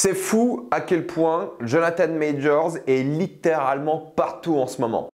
C'est fou à quel point Jonathan Majors est littéralement partout en ce moment.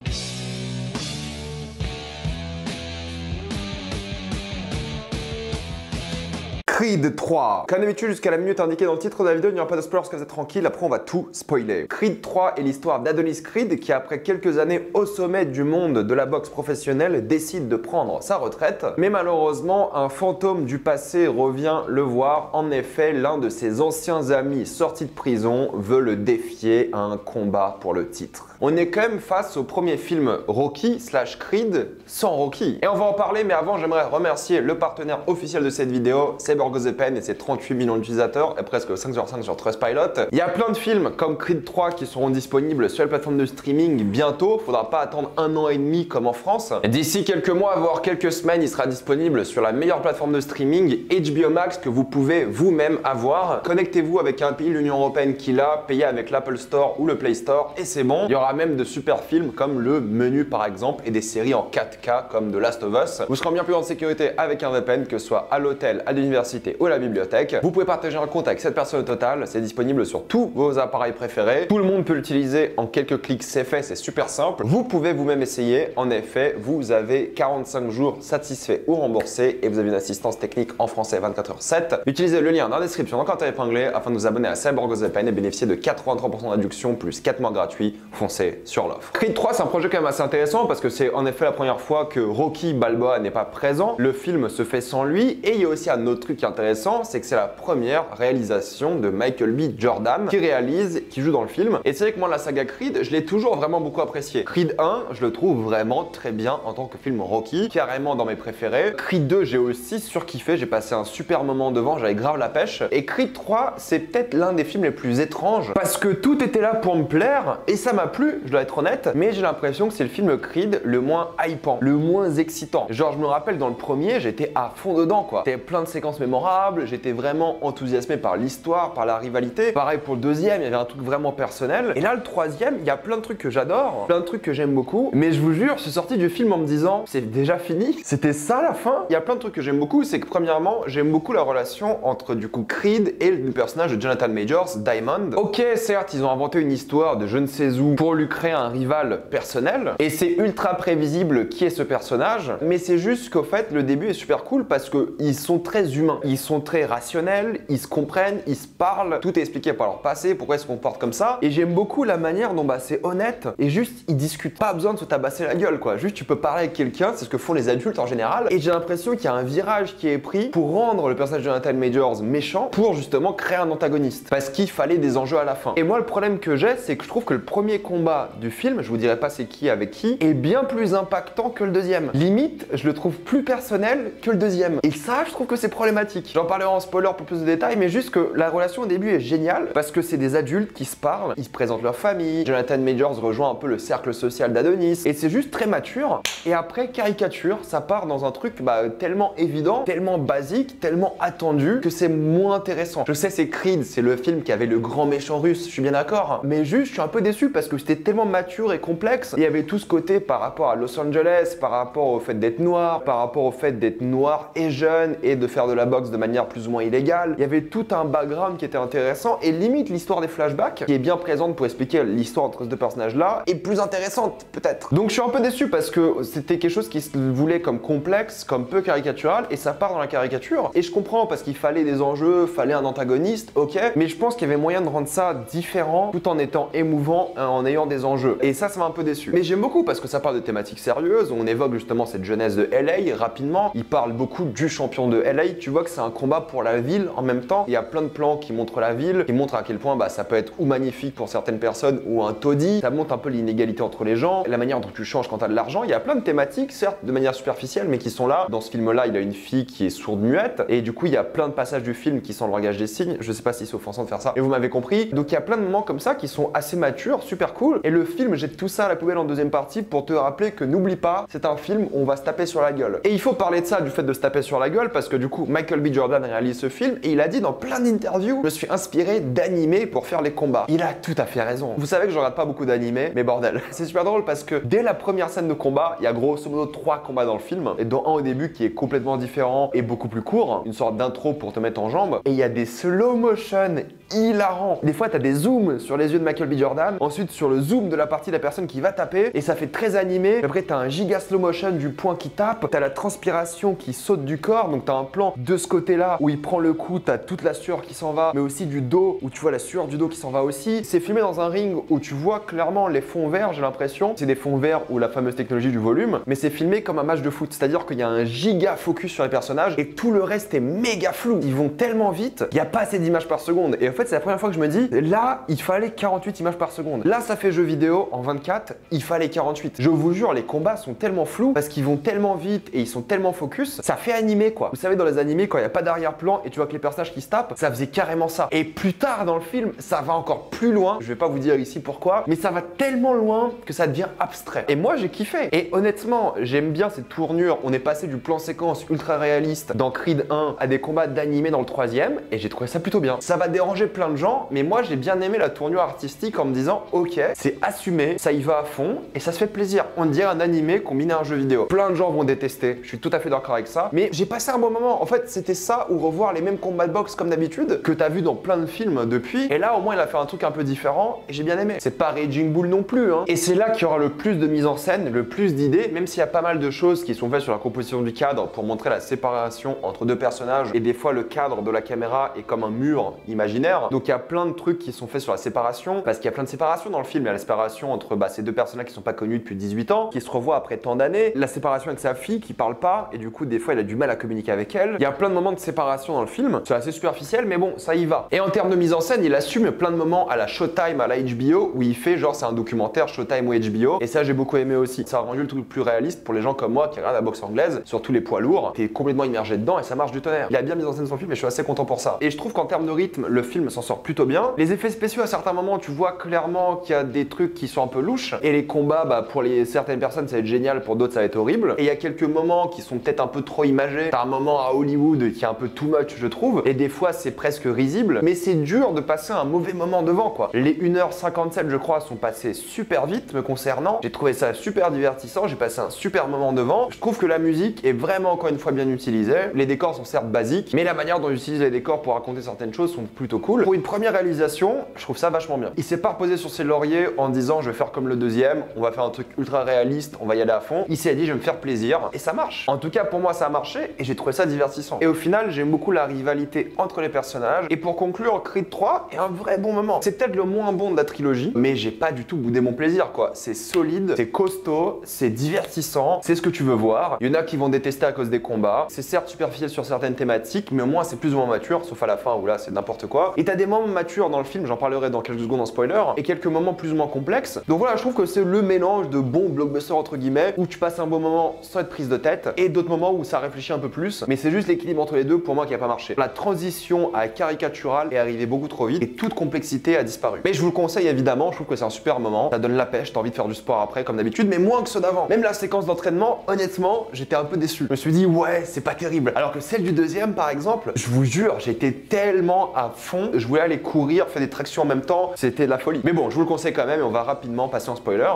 Creed 3. Comme d'habitude, jusqu'à la minute indiquée dans le titre de la vidéo, il n'y aura pas de spoilers parce que vous êtes tranquille, après on va tout spoiler. Creed 3 est l'histoire d'Adonis Creed qui, après quelques années au sommet du monde de la boxe professionnelle, décide de prendre sa retraite. Mais malheureusement, un fantôme du passé revient le voir. En effet, l'un de ses anciens amis sortis de prison veut le défier à un combat pour le titre. On est quand même face au premier film Rocky / Creed sans Rocky. Et on va en parler, mais avant, j'aimerais remercier le partenaire officiel de cette vidéo, c'est CyberGoThePen et ses 38 millions d'utilisateurs et presque 5 sur 5 sur Trustpilot. Il y a plein de films comme Creed 3 qui seront disponibles sur les plateformes de streaming bientôt. Faudra pas attendre 1 an et demi comme en France. D'ici quelques mois, voire quelques semaines, il sera disponible sur la meilleure plateforme de streaming, HBO Max, que vous pouvez vous-même avoir. Connectez-vous avec un pays de l'Union Européenne qui l'a, payez avec l'Apple Store ou le Play Store et c'est bon. Il y aura même de super films comme Le Menu par exemple et des séries en 4K comme The Last of Us. Vous serez bien plus en sécurité avec un VPN, que ce soit à l'hôtel, à l'université ou à la bibliothèque. Vous pouvez partager un compte avec cette personne au total, c'est disponible sur tous vos appareils préférés. Tout le monde peut l'utiliser en quelques clics, c'est fait, c'est super simple. Vous pouvez vous-même essayer. En effet, vous avez 45 jours satisfaits ou remboursés et vous avez une assistance technique en français 24h/7. Utilisez le lien dans la description, dans le commentaire épinglé, afin de vous abonner à CyberGoThePen et bénéficier de 83% d'adduction plus 4 mois gratuits. Foncez sur l'offre. Creed 3, c'est un projet quand même assez intéressant parce que c'est en effet la première fois que Rocky Balboa n'est pas présent. Le film se fait sans lui et il y a aussi un autre truc intéressant, c'est que c'est la première réalisation de Michael B. Jordan qui joue dans le film. Et c'est vrai que moi, la saga Creed, je l'ai toujours vraiment beaucoup apprécié. Creed 1, je le trouve vraiment très bien en tant que film Rocky, carrément dans mes préférés. Creed 2, j'ai aussi surkiffé, j'ai passé un super moment devant, j'avais grave la pêche. Et Creed 3, c'est peut-être l'un des films les plus étranges parce que tout était là pour me plaire et ça m'a plu, je dois être honnête, mais j'ai l'impression que c'est le film Creed le moins hypant, le moins excitant. Genre, je me rappelle dans le premier, j'étais à fond dedans quoi. C'était plein de séquences mémorables, j'étais vraiment enthousiasmé par l'histoire, par la rivalité. Pareil pour le deuxième, il y avait un truc vraiment personnel. Et là, le troisième, il y a plein de trucs que j'adore, plein de trucs que j'aime beaucoup. Mais je vous jure, je suis sorti du film en me disant, c'est déjà fini? C'était ça la fin? Il y a plein de trucs que j'aime beaucoup, c'est que premièrement, j'aime beaucoup la relation entre du coup Creed et le personnage de Jonathan Majors, Diamond. Ok, certes, ils ont inventé une histoire de je ne sais où pour lui créer un rival personnel. Et c'est ultra prévisible qui est ce personnage. Mais c'est juste qu'au fait, le début est super cool parce qu'ils sont très humains. Ils sont très rationnels, ils se comprennent, ils se parlent, tout est expliqué par leur passé, pourquoi ils se comportent comme ça. Et j'aime beaucoup la manière dont c'est honnête et juste ils discutent. Pas besoin de se tabasser la gueule quoi. Juste tu peux parler avec quelqu'un, c'est ce que font les adultes en général. Et j'ai l'impression qu'il y a un virage qui est pris pour rendre le personnage de Jonathan Majors méchant, pour justement créer un antagoniste. Parce qu'il fallait des enjeux à la fin. Et moi le problème que j'ai, c'est que je trouve que le premier combat du film, je vous dirai pas c'est qui avec qui, est bien plus impactant que le deuxième. Limite, je le trouve plus personnel que le deuxième. Et ça, je trouve que c'est problématique. J'en parlerai en spoiler pour plus de détails, mais juste que la relation au début est géniale parce que c'est des adultes qui se parlent, ils se présentent leur famille. Jonathan Majors rejoint un peu le cercle social d'Adonis et c'est juste très mature. Et après, caricature, ça part dans un truc tellement évident, tellement basique, tellement attendu que c'est moins intéressant. Je sais, c'est Creed, c'est le film qui avait le grand méchant russe, je suis bien d'accord, mais juste, je suis un peu déçu parce que c'était tellement mature et complexe. Il y avait tout ce côté par rapport à Los Angeles, par rapport au fait d'être noir, par rapport au fait d'être noir et jeune et de faire de la boxe de manière plus ou moins illégale. Il y avait tout un background qui était intéressant et limite l'histoire des flashbacks qui est bien présente pour expliquer l'histoire entre ces deux personnages-là est plus intéressante peut-être. Donc je suis un peu déçu parce que c'était quelque chose qui se voulait comme complexe, comme peu caricatural et ça part dans la caricature. Et je comprends parce qu'il fallait des enjeux, fallait un antagoniste, ok, mais je pense qu'il y avait moyen de rendre ça différent tout en étant émouvant, en ayant des enjeux. Et ça m'a un peu déçu. Mais j'aime beaucoup parce que ça parle de thématiques sérieuses, on évoque justement cette jeunesse de LA rapidement, il parle beaucoup du champion de LA, tu vois que c'est un combat pour la ville en même temps. Il y a plein de plans qui montrent la ville, qui montrent à quel point ça peut être ou magnifique pour certaines personnes ou un taudis. Ça montre un peu l'inégalité entre les gens, la manière dont tu changes quand tu as de l'argent. Il y a plein de thématiques, certes de manière superficielle, mais qui sont là. Dans ce film-là, il a une fille qui est sourde-muette et du coup, il y a plein de passages du film qui sont le langage des signes. Je sais pas si c'est offensant de faire ça, mais vous m'avez compris. Donc il y a plein de moments comme ça qui sont assez matures, super cool. cool. Et le film jette tout ça à la poubelle en deuxième partie pour te rappeler que n'oublie pas, c'est un film où on va se taper sur la gueule. Et il faut parler de ça, du fait de se taper sur la gueule, parce que du coup, Michael B. Jordan réalise ce film et il a dit dans plein d'interviews, je me suis inspiré d'animés pour faire les combats. Il a tout à fait raison. Vous savez que je regarde pas beaucoup d'animés, mais bordel. C'est super drôle parce que dès la première scène de combat, il y a grosso modo 3 combats dans le film, et dont un au début qui est complètement différent et beaucoup plus court, une sorte d'intro pour te mettre en jambe, et il y a des slow motion hilarants. Des fois, t'as des zooms sur les yeux de Michael B. Jordan, ensuite sur le zoom de la partie de la personne qui va taper, et ça fait très animé. Après, t'as un giga slow motion du point qui tape, t'as la transpiration qui saute du corps, donc t'as un plan de ce côté-là où il prend le coup, t'as toute la sueur qui s'en va, mais aussi du dos où tu vois la sueur du dos qui s'en va aussi. C'est filmé dans un ring où tu vois clairement les fonds verts, j'ai l'impression. C'est des fonds verts ou la fameuse technologie du volume, mais c'est filmé comme un match de foot, c'est-à-dire qu'il y a un giga focus sur les personnages et tout le reste est méga flou. Ils vont tellement vite, il n'y a pas assez d'images par seconde. Et en fait, c'est la première fois que je me dis, là, il fallait 48 images par seconde. Là, ça fait jeu vidéo en 24, il fallait 48. Je vous jure, les combats sont tellement flous parce qu'ils vont tellement vite et ils sont tellement focus, ça fait animé quoi. Vous savez, dans les animés, quand il n'y a pas d'arrière-plan et tu vois que les personnages qui se tapent, ça faisait carrément ça. Et plus tard dans le film, ça va encore plus loin. Je vais pas vous dire ici pourquoi, mais ça va tellement loin que ça devient abstrait. Et moi, j'ai kiffé. Et honnêtement, j'aime bien cette tournure. On est passé du plan séquence ultra réaliste dans Creed 1 à des combats d'animé dans le 3e et j'ai trouvé ça plutôt bien. Ça va déranger plein de gens, mais moi, j'ai bien aimé la tournure artistique en me disant, ok, c'est assumé, ça y va à fond et ça se fait plaisir. On dirait un animé combiné à un jeu vidéo. Plein de gens vont détester. Je suis tout à fait d'accord avec ça, mais j'ai passé un bon moment. En fait, c'était ça ou revoir les mêmes combats de boxe comme d'habitude que t'as vu dans plein de films depuis. Et là, au moins, il a fait un truc un peu différent et j'ai bien aimé. C'est pas Raging Bull non plus, hein. Et c'est là qu'il y aura le plus de mise en scène, le plus d'idées, même s'il y a pas mal de choses qui sont faites sur la composition du cadre pour montrer la séparation entre deux personnages. Et des fois, le cadre de la caméra est comme un mur imaginaire. Donc, il y a plein de trucs qui sont faits sur la séparation parce qu'il y a plein de séparations dans le film. Il y a la séparation entre ces deux personnages qui sont pas connus depuis 18 ans, qui se revoient après tant d'années. La séparation avec sa fille qui parle pas et du coup, des fois, il a du mal à communiquer avec elle. Il y a plein de moments de séparation dans le film. C'est assez superficiel, mais bon, ça y va. Et en termes de mise en scène, il assume plein de moments à la Showtime, à la HBO, où il fait genre c'est un documentaire Showtime ou HBO. Et ça, j'ai beaucoup aimé aussi. Ça a rendu le truc plus réaliste pour les gens comme moi qui regardent la boxe anglaise, surtout les poids lourds. T'es complètement immergé dedans et ça marche du tonnerre. Il a bien mis en scène son film et je suis assez content pour ça. Et je trouve qu'en termes de rythme, le film s'en sort plutôt bien. Les effets spéciaux, à certains moments, tu vois clairement qu'il y a des trucs qui sont un peu louches. Et les combats, pour certaines personnes, ça va être génial, pour d'autres, ça va être horrible. Et il y a quelques moments qui sont peut-être un peu trop imagés. T'as un moment à Hollywood qui est un peu too much, je trouve. Et des fois, c'est presque risible. Mais c'est dur de passer un mauvais moment devant, quoi. Les 1h57, je crois, sont passés super vite me concernant. J'ai trouvé ça super divertissant. J'ai passé un super moment devant. Je trouve que la musique est vraiment, encore une fois, bien utilisée. Les décors sont certes basiques, mais la manière dont j'utilise les décors pour raconter certaines choses sont plutôt cool. Pour une première réalisation, je trouve ça vachement bien. Il s'est pas reposé sur ses lauriers en disant je vais faire comme le deuxième, on va faire un truc ultra réaliste, on va y aller à fond. Il s'est dit je vais me faire plaisir et ça marche. En tout cas pour moi ça a marché et j'ai trouvé ça divertissant. Et au final j'aime beaucoup la rivalité entre les personnages. Et pour conclure, Creed 3 est un vrai bon moment. C'est peut-être le moins bon de la trilogie, mais j'ai pas du tout boudé mon plaisir quoi. C'est solide, c'est costaud, c'est divertissant, c'est ce que tu veux voir. Il y en a qui vont détester à cause des combats. C'est certes superficiel sur certaines thématiques, mais au moins c'est plus ou moins mature, sauf à la fin où là c'est n'importe quoi. Et t'as des moments matures dans le film, j'en parlerai dans quelques secondes en spoiler, et quelques moments plus ou moins complexes. Donc voilà, je trouve que c'est le mélange de bons blockbusters entre guillemets, où tu passes un bon moment sans être prise de tête, et d'autres moments où ça réfléchit un peu plus, mais c'est juste l'équilibre entre les deux pour moi qui a pas marché. La transition à caricatural est arrivée beaucoup trop vite, et toute complexité a disparu. Mais je vous le conseille évidemment, je trouve que c'est un super moment, ça donne la pêche, t'as envie de faire du sport après comme d'habitude, mais moins que ceux d'avant. Même la séquence d'entraînement, honnêtement, j'étais un peu déçu. Je me suis dit ouais, c'est pas terrible. Alors que celle du deuxième par exemple, je vous jure, j'étais tellement à fond, je voulais aller courir, faire des tractions en même temps, c'était de la folie. Mais bon, je vous le conseille quand même et on va rapidement passer en spoiler.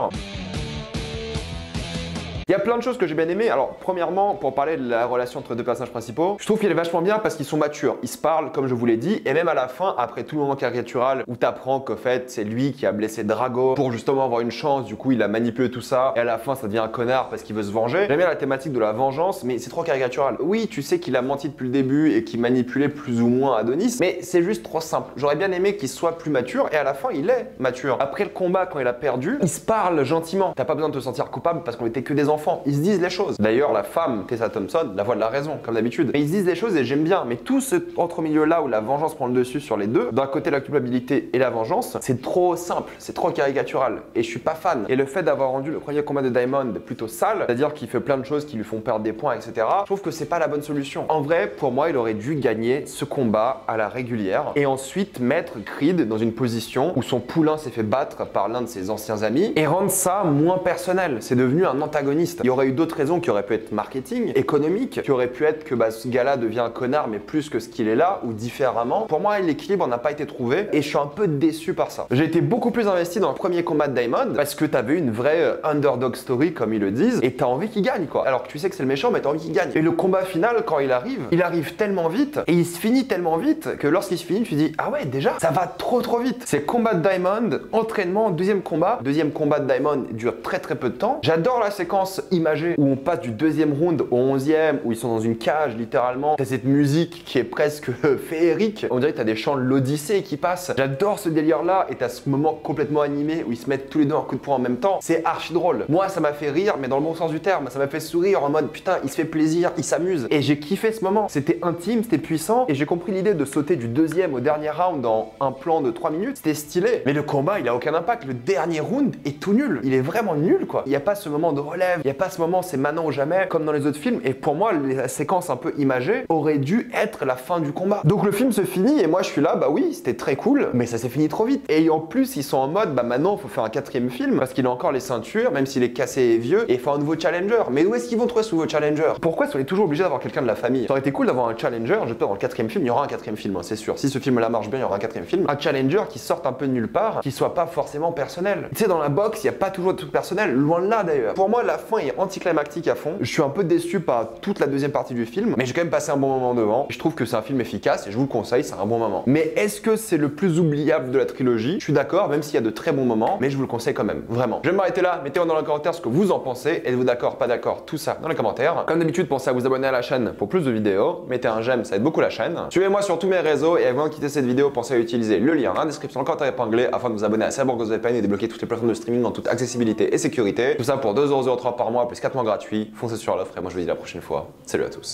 Il y a plein de choses que j'ai bien aimé. Alors, premièrement, pour parler de la relation entre deux personnages principaux, je trouve qu'il est vachement bien parce qu'ils sont matures. Ils se parlent, comme je vous l'ai dit, et même à la fin, après tout le moment caricatural où t'apprends qu'au fait, c'est lui qui a blessé Drago pour justement avoir une chance, du coup, il a manipulé tout ça, et à la fin, ça devient un connard parce qu'il veut se venger. J'aime bien la thématique de la vengeance, mais c'est trop caricatural. Oui, tu sais qu'il a menti depuis le début et qu'il manipulait plus ou moins Adonis, mais c'est juste trop simple. J'aurais bien aimé qu'il soit plus mature, et à la fin, il est mature. Après le combat, quand il a perdu, il se parle gentiment. T'as pas besoin de te sentir coupable parce qu'on était que des enfants. enfants. Ils se disent les choses. D'ailleurs, la femme, Tessa Thompson, la voix de la raison, comme d'habitude. Mais ils se disent les choses et j'aime bien. Mais tout ce entre-milieu-là où la vengeance prend le dessus sur les deux, d'un côté la culpabilité et la vengeance, c'est trop simple, c'est trop caricatural. Et je suis pas fan. Et le fait d'avoir rendu le premier combat de Diamond plutôt sale, c'est-à-dire qu'il fait plein de choses qui lui font perdre des points, etc., je trouve que c'est pas la bonne solution. En vrai, pour moi, il aurait dû gagner ce combat à la régulière et ensuite mettre Creed dans une position où son poulain s'est fait battre par l'un de ses anciens amis et rendre ça moins personnel. C'est devenu un antagoniste. Il y aurait eu d'autres raisons qui auraient pu être marketing, économique, qui aurait pu être que ce gars-là devient un connard mais plus que ce qu'il est là ou différemment. Pour moi, l'équilibre n'a pas été trouvé et je suis un peu déçu par ça. J'ai été beaucoup plus investi dans le premier combat de Diamond parce que t'avais une vraie underdog story comme ils le disent et t'as envie qu'il gagne quoi. Alors que tu sais que c'est le méchant mais t'as envie qu'il gagne. Et le combat final quand il arrive tellement vite et il se finit tellement vite que lorsqu'il se finit tu dis ah ouais déjà ça va trop vite. C'est combat de Diamond, entraînement, deuxième combat de Diamond dure très peu de temps. J'adore la séquence imagée où on passe du deuxième round au 11e où ils sont dans une cage littéralement. T'as cette musique qui est presque féerique. On dirait que t'as des chants de l'Odyssée qui passent. J'adore ce délire là et t'as ce moment complètement animé où ils se mettent tous les deux un coup de poing en même temps. C'est archi drôle. Moi ça m'a fait rire mais dans le bon sens du terme. Ça m'a fait sourire en mode putain il se fait plaisir, il s'amuse. Et j'ai kiffé ce moment. C'était intime, c'était puissant et j'ai compris l'idée de sauter du deuxième au dernier round dans un plan de 3 minutes. C'était stylé. Mais le combat il a aucun impact. Le dernier round est tout nul. Il est vraiment nul quoi. Il n'y a pas ce moment de relève. Il n'y a pas ce moment c'est maintenant ou jamais comme dans les autres films. Et pour moi la séquence un peu imagée aurait dû être la fin du combat. Donc le film se finit et moi je suis là bah oui c'était très cool mais ça s'est fini trop vite. Et en plus ils sont en mode bah maintenant il faut faire un quatrième film parce qu'il a encore les ceintures même s'il est cassé et vieux et il faut un nouveau challenger. Mais où est-ce qu'ils vont trouver ce nouveau challenger? Pourquoi est-ce qu'on est toujours obligé d'avoir quelqu'un de la famille? Ça aurait été cool d'avoir un challenger. J'espère dans le quatrième film il y aura un quatrième film hein, c'est sûr. Si ce film là marche bien il y aura un quatrième film. Un challenger qui sorte un peu de nulle part, qui soit pas forcément personnel. Tu sais dans la boxe il y a pas toujours de trucs personnels, loin de là d'ailleurs. Pour moi la fin est anticlimactique à fond. Je suis un peu déçu par toute la deuxième partie du film mais j'ai quand même passé un bon moment devant. Je trouve que c'est un film efficace et je vous le conseille, c'est un bon moment. Mais est-ce que c'est le plus oubliable de la trilogie? Je suis d'accord même s'il y a de très bons moments mais je vous le conseille quand même, vraiment. Je vais m'arrêter là, mettez-moi dans les commentaires ce que vous en pensez. Êtes-vous d'accord, pas d'accord, tout ça dans les commentaires. Comme d'habitude pensez à vous abonner à la chaîne pour plus de vidéos. Mettez un j'aime, ça aide beaucoup la chaîne. Suivez-moi sur tous mes réseaux et avant de quitter cette vidéo pensez à utiliser le lien dans la description, le commentaire épinglé afin de vous abonner à Cyborg VPN et débloquer toutes les plateformes de streaming en toute accessibilité et sécurité. Tout ça pour 2,03€ par mois plus 4 mois gratuits. Foncez sur l'offre et moi je vous dis à la prochaine fois. Salut à tous.